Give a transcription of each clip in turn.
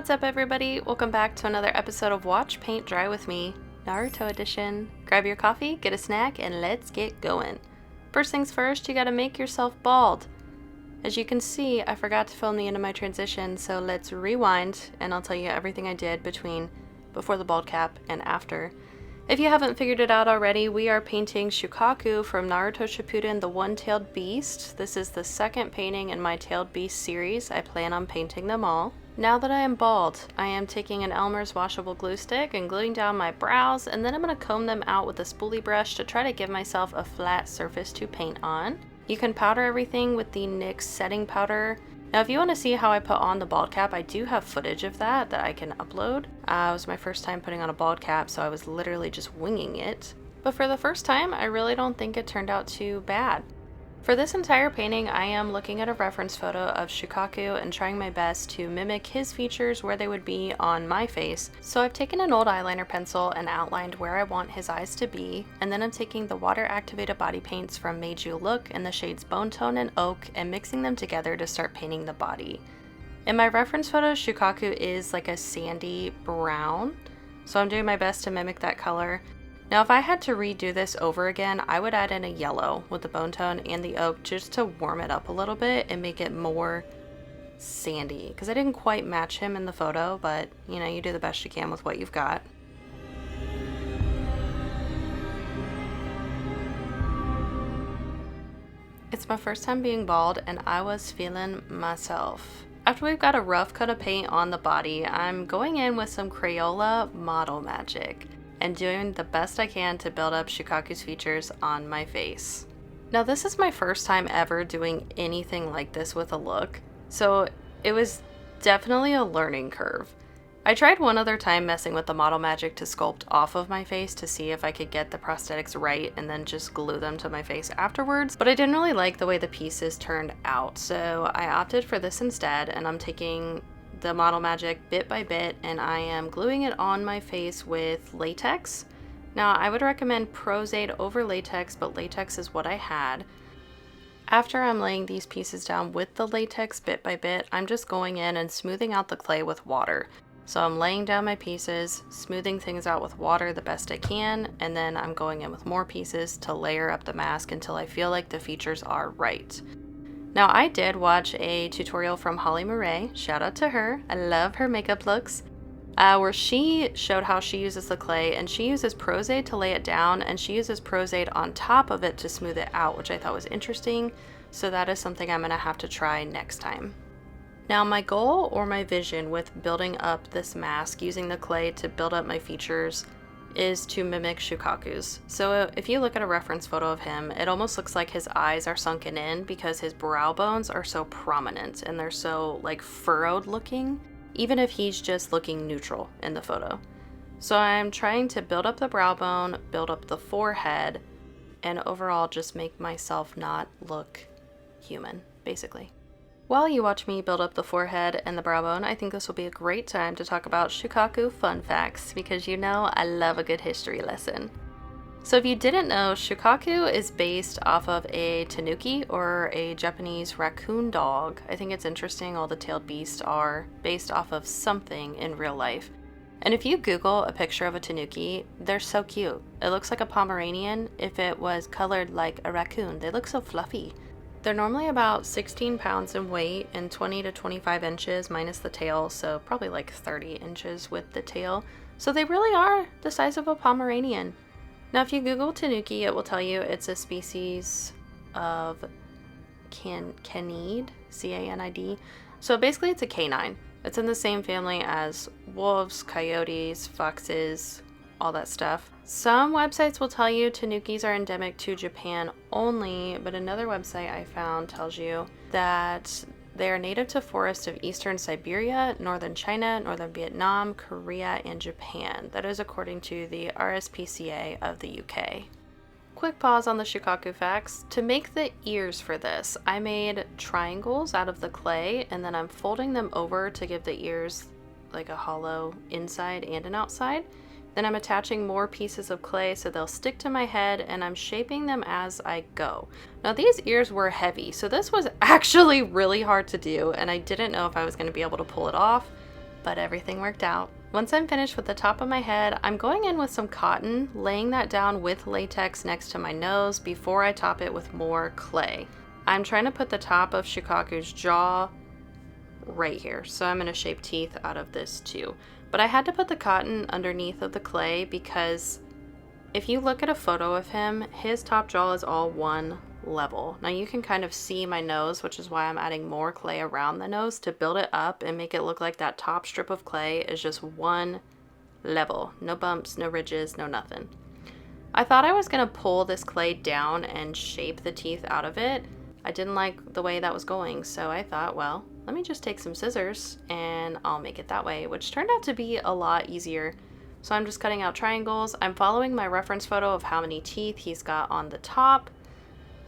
What's up, everybody? Welcome back to another episode of Watch Paint Dry with me, Naruto edition. Grab your coffee, get a snack, and let's get going. First things first, you gotta make yourself bald. As you can see, I forgot to film the end of my transition, so let's rewind and I'll tell you everything I did before the bald cap and after. If you haven't figured it out already, we are painting Shukaku from Naruto Shippuden, the One-Tailed Beast. This is the second painting in my Tailed Beast series. I plan on painting them all. Now that I am bald, I am taking an Elmer's washable glue stick and gluing down my brows, and then I'm going to comb them out with a spoolie brush to try to give myself a flat surface to paint on. You can powder everything with the NYX setting powder. Now, if you want to see how I put on the bald cap, I do have footage of that I can upload. It was my first time putting on a bald cap, so I was literally just winging it. But for the first time, I really don't think it turned out too bad. For this entire painting, I am looking at a reference photo of Shukaku and trying my best to mimic his features where they would be on my face. So I've taken an old eyeliner pencil and outlined where I want his eyes to be, and then I'm taking the water-activated body paints from Made You Look in the shades Bone Tone and Oak and mixing them together to start painting the body. In my reference photo, Shukaku is like a sandy brown, so I'm doing my best to mimic that color. Now, if I had to redo this over again, I would add in a yellow with the bone tone and the oak just to warm it up a little bit and make it more sandy. Because I didn't quite match him in the photo, but you do the best you can with what you've got. It's my first time being bald and I was feeling myself. After we've got a rough coat of paint on the body, I'm going in with some Crayola Model Magic and doing the best I can to build up Shukaku's features on my face. Now, this is my first time ever doing anything like this with a look, so it was definitely a learning curve. I tried one other time messing with the Model Magic to sculpt off of my face to see if I could get the prosthetics right and then just glue them to my face afterwards, but I didn't really like the way the pieces turned out, so I opted for this instead, and I'm taking the Model Magic bit by bit and I am gluing it on my face with latex. Now, I would recommend Prosade over latex, but latex is what I had. After I'm laying these pieces down with the latex bit by bit, I'm just going in and smoothing out the clay with water. So I'm laying down my pieces, smoothing things out with water the best I can, and then I'm going in with more pieces to layer up the mask until I feel like the features are right. Now, I did watch a tutorial from Holly Murray, shout out to her, I love her makeup looks, where she showed how she uses the clay, and she uses Prosade to lay it down, and she uses Prosade on top of it to smooth it out, which I thought was interesting, so that is something I'm going to have to try next time. Now, my goal or my vision with building up this mask using the clay to build up my features is to mimic Shukaku's. So if you look at a reference photo of him, it almost looks like his eyes are sunken in because his brow bones are so prominent and they're so furrowed looking, even if he's just looking neutral in the photo. So I'm trying to build up the brow bone, build up the forehead, and overall just make myself not look human, basically. While you watch me build up the forehead and the brow bone, I think this will be a great time to talk about Shukaku fun facts, because I love a good history lesson. So if you didn't know, Shukaku is based off of a tanuki, or a Japanese raccoon dog. I think it's interesting all the tailed beasts are based off of something in real life. And if you Google a picture of a tanuki, they're so cute. It looks like a Pomeranian if it was colored like a raccoon. They look so fluffy. They're normally about 16 pounds in weight and 20 to 25 inches minus the tail, so probably 30 inches with the tail. So they really are the size of a Pomeranian. Now, if you Google tanuki, it will tell you it's a species of canid, C-A-N-I-D. So basically it's a canine. It's in the same family as wolves, coyotes, foxes, all that stuff. Some websites will tell you tanukis are endemic to Japan only, but another website I found tells you that they are native to forests of eastern Siberia, northern China, northern Vietnam, Korea, and Japan. That is according to the RSPCA of the UK. Quick pause on the Shukaku facts. To make the ears for this, I made triangles out of the clay, and then I'm folding them over to give the ears a hollow inside and an outside. Then I'm attaching more pieces of clay so they'll stick to my head, and I'm shaping them as I go. Now, these ears were heavy, so this was actually really hard to do, and I didn't know if I was going to be able to pull it off. but everything worked out. Once I'm finished with the top of my head, I'm going in with some cotton, laying that down with latex next to my nose before I top it with more clay. I'm trying to put the top of Shukaku's jaw right here, so I'm going to shape teeth out of this too. But I had to put the cotton underneath of the clay because if you look at a photo of him, his top jaw is all one level. Now you can kind of see my nose, which is why I'm adding more clay around the nose to build it up and make it look like that top strip of clay is just one level. No bumps, no ridges, no nothing. I thought I was going to pull this clay down and shape the teeth out of it. I didn't like the way that was going, so I thought, well, let me just take some scissors and I'll make it that way, which turned out to be a lot easier. So I'm just cutting out triangles. I'm following my reference photo of how many teeth he's got on the top.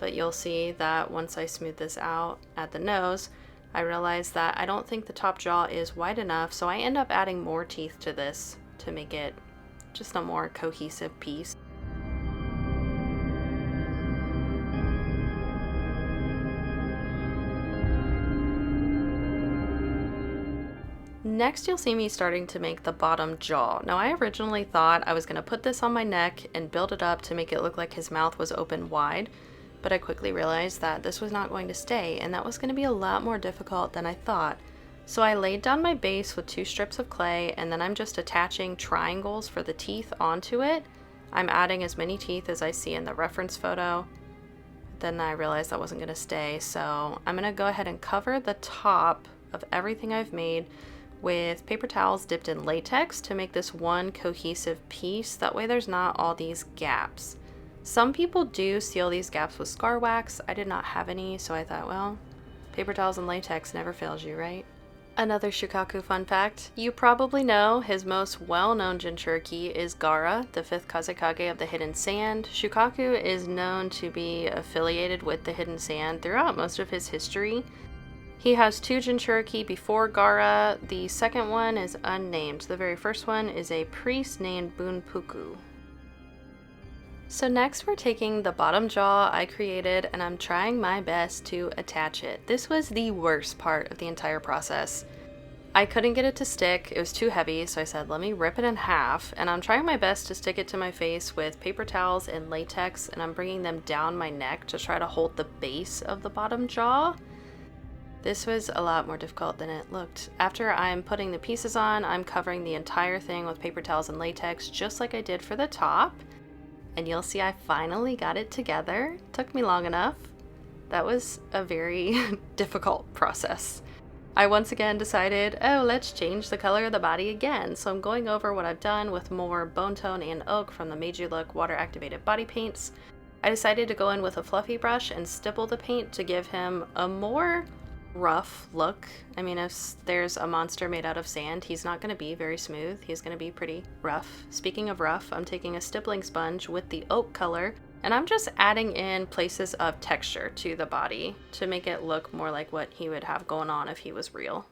But you'll see that once I smooth this out at the nose, I realize that I don't think the top jaw is wide enough, so I end up adding more teeth to this to make it just a more cohesive piece. Next, you'll see me starting to make the bottom jaw. Now, I originally thought I was going to put this on my neck and build it up to make it look like his mouth was open wide. But I quickly realized that this was not going to stay, and that was going to be a lot more difficult than I thought. So I laid down my base with 2 strips of clay, and then I'm just attaching triangles for the teeth onto it. I'm adding as many teeth as I see in the reference photo. Then I realized that wasn't going to stay, so I'm going to go ahead and cover the top of everything I've made with paper towels dipped in latex to make this one cohesive piece. That way there's not all these gaps. Some people do seal these gaps with scar wax. I did not have any, so I thought, well, paper towels and latex never fails you, right? Another Shukaku fun fact. You probably know his most well-known Jinchuriki is Gaara, the 5th Kazekage of the Hidden Sand. Shukaku is known to be affiliated with the Hidden Sand throughout most of his history. He has 2 Jinchuriki before Gaara. The second one is unnamed. The very first one is a priest named Bunpuku. So next we're taking the bottom jaw I created and I'm trying my best to attach it. This was the worst part of the entire process. I couldn't get it to stick, it was too heavy, so I said let me rip it in half, and I'm trying my best to stick it to my face with paper towels and latex, and I'm bringing them down my neck to try to hold the base of the bottom jaw. This was a lot more difficult than it looked. After I'm putting the pieces on, I'm covering the entire thing with paper towels and latex just like I did for the top. And you'll see I finally got it together. Took me long enough. That was a very difficult process. I once again decided, oh, let's change the color of the body again. So I'm going over what I've done with more bone tone and oak from the Meiji Look water activated body paints. I decided to go in with a fluffy brush and stipple the paint to give him a more rough look. I mean, if there's a monster made out of sand, he's not going to be very smooth. He's going to be pretty rough. Speaking of rough, I'm taking a stippling sponge with the oak color, and I'm just adding in places of texture to the body to make it look more like what he would have going on if he was real.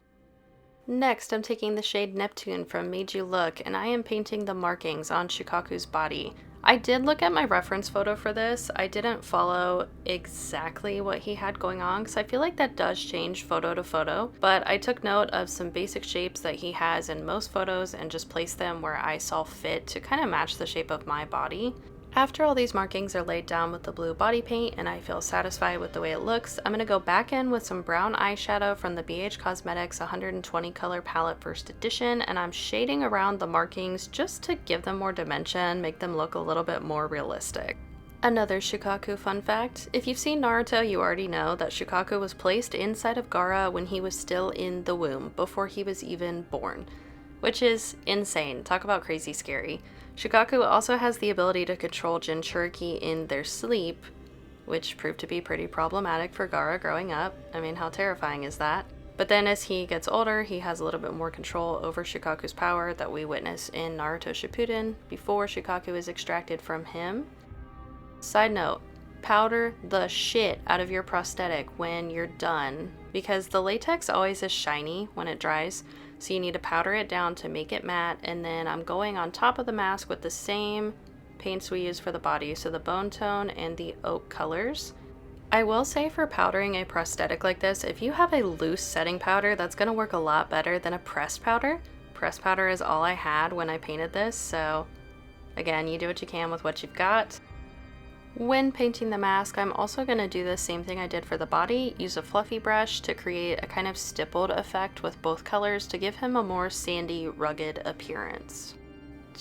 Next, I'm taking the shade Neptune from Meiji Look, and I am painting the markings on Shukaku's body. I did look at my reference photo for this. I didn't follow exactly what he had going on because I feel like that does change photo to photo, but I took note of some basic shapes that he has in most photos and just placed them where I saw fit to kind of match the shape of my body. After all these markings are laid down with the blue body paint and I feel satisfied with the way it looks, I'm going to go back in with some brown eyeshadow from the BH Cosmetics 120 color palette first edition, and I'm shading around the markings just to give them more dimension, make them look a little bit more realistic. Another Shukaku fun fact, if you've seen Naruto, you already know that Shukaku was placed inside of Gaara when he was still in the womb, before he was even born. Which is insane. Talk about crazy scary. Shukaku also has the ability to control Jinchuriki in their sleep, which proved to be pretty problematic for Gaara growing up. I mean, how terrifying is that? But then as he gets older, he has a little bit more control over Shukaku's power that we witness in Naruto Shippuden before Shukaku is extracted from him. Side note, powder the shit out of your prosthetic when you're done, because the latex always is shiny when it dries. So you need to powder it down to make it matte, and then I'm going on top of the mask with the same paints we use for the body, so the bone tone and the oak colors. I will say for powdering a prosthetic like this, if you have a loose setting powder, that's going to work a lot better than a pressed powder. press powder is all I had when I painted this, so again, you do what you can with what you've got. When painting the mask, I'm also going to do the same thing I did for the body, use a fluffy brush to create a kind of stippled effect with both colors to give him a more sandy, rugged appearance.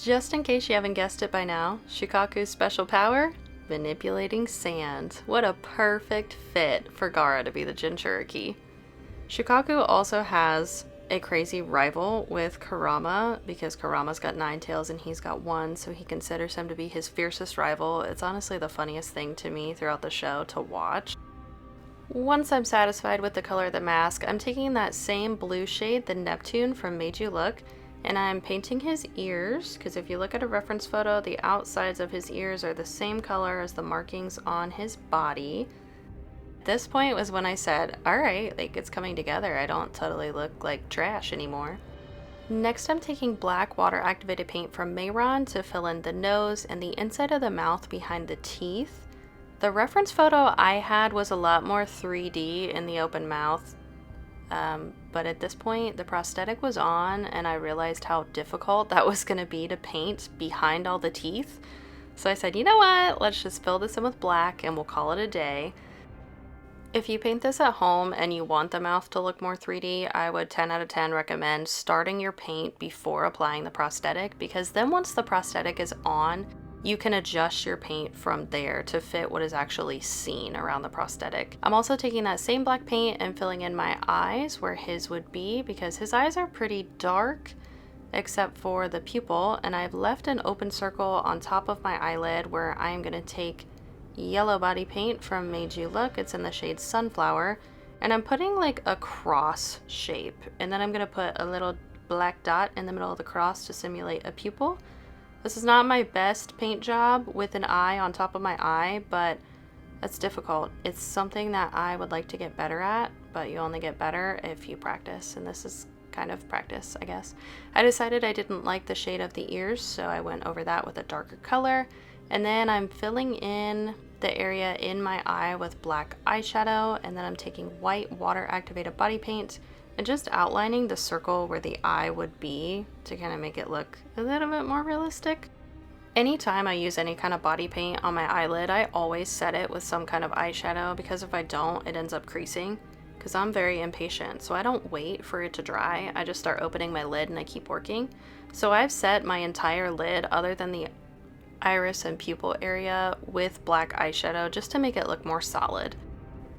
Just in case you haven't guessed it by now, Shukaku's special power? Manipulating sand. What a perfect fit for Gaara to be the Jinchuriki. Shukaku also has a crazy rival with Kurama because Kurama's got 9 tails and he's got 1, so he considers him to be his fiercest rival. It's honestly the funniest thing to me throughout the show to watch. Once I'm satisfied with the color of the mask, I'm taking that same blue shade, the Neptune from Made You Look, and I'm painting his ears, because if you look at a reference photo, the outsides of his ears are the same color as the markings on his body. This point was when I said, alright, like it's coming together. I don't totally look like trash anymore. Next, I'm taking black water activated paint from Mayron to fill in the nose and the inside of the mouth behind the teeth. The reference photo I had was a lot more 3D in the open mouth, but at this point the prosthetic was on and I realized how difficult that was going to be to paint behind all the teeth. So I said, you know what, let's just fill this in with black and we'll call it a day. If you paint this at home and you want the mouth to look more 3D, I would 10 out of 10 recommend starting your paint before applying the prosthetic, because then once the prosthetic is on, you can adjust your paint from there to fit what is actually seen around the prosthetic. I'm also taking that same black paint and filling in my eyes where his would be, because his eyes are pretty dark except for the pupil, and I've left an open circle on top of my eyelid where I am going to take yellow body paint from Made You Look. It's in the shade Sunflower, and I'm putting like a cross shape, and then I'm going to put a little black dot in the middle of the cross to simulate a pupil. This is not my best paint job with an eye on top of my eye, but that's difficult. It's something that I would like to get better at, but you only get better if you practice, and this is kind of practice, I guess. I decided I didn't like the shade of the ears, so I went over that with a darker color, and then I'm filling in the area in my eye with black eyeshadow, and then I'm taking white water activated body paint and just outlining the circle where the eye would be to kind of make it look a little bit more realistic. Anytime I use any kind of body paint on my eyelid, I always set it with some kind of eyeshadow, because if I don't, it ends up creasing, because I'm very impatient, so I don't wait for it to dry. I just start opening my lid and I keep working. So I've set my entire lid, other than the iris and pupil area, with black eyeshadow just to make it look more solid.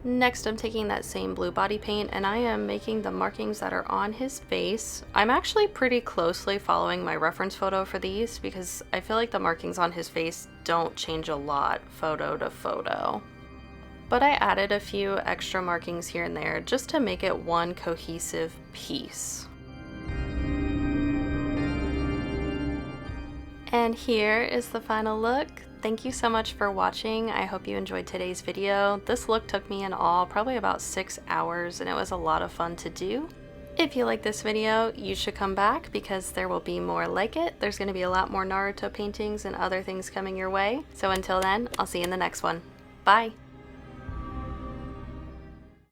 Next, I'm taking that same blue body paint and I am making the markings that are on his face. I'm actually pretty closely following my reference photo for these, because I feel like the markings on his face don't change a lot photo to photo. But I added a few extra markings here and there just to make it one cohesive piece. And here is the final look. Thank you so much for watching. I hope you enjoyed today's video. This look took me in all probably about 6 hours, and it was a lot of fun to do. If you like this video, you should come back, because there will be more like it. There's going to be a lot more Naruto paintings and other things coming your way. So until then, I'll see you in the next one. Bye!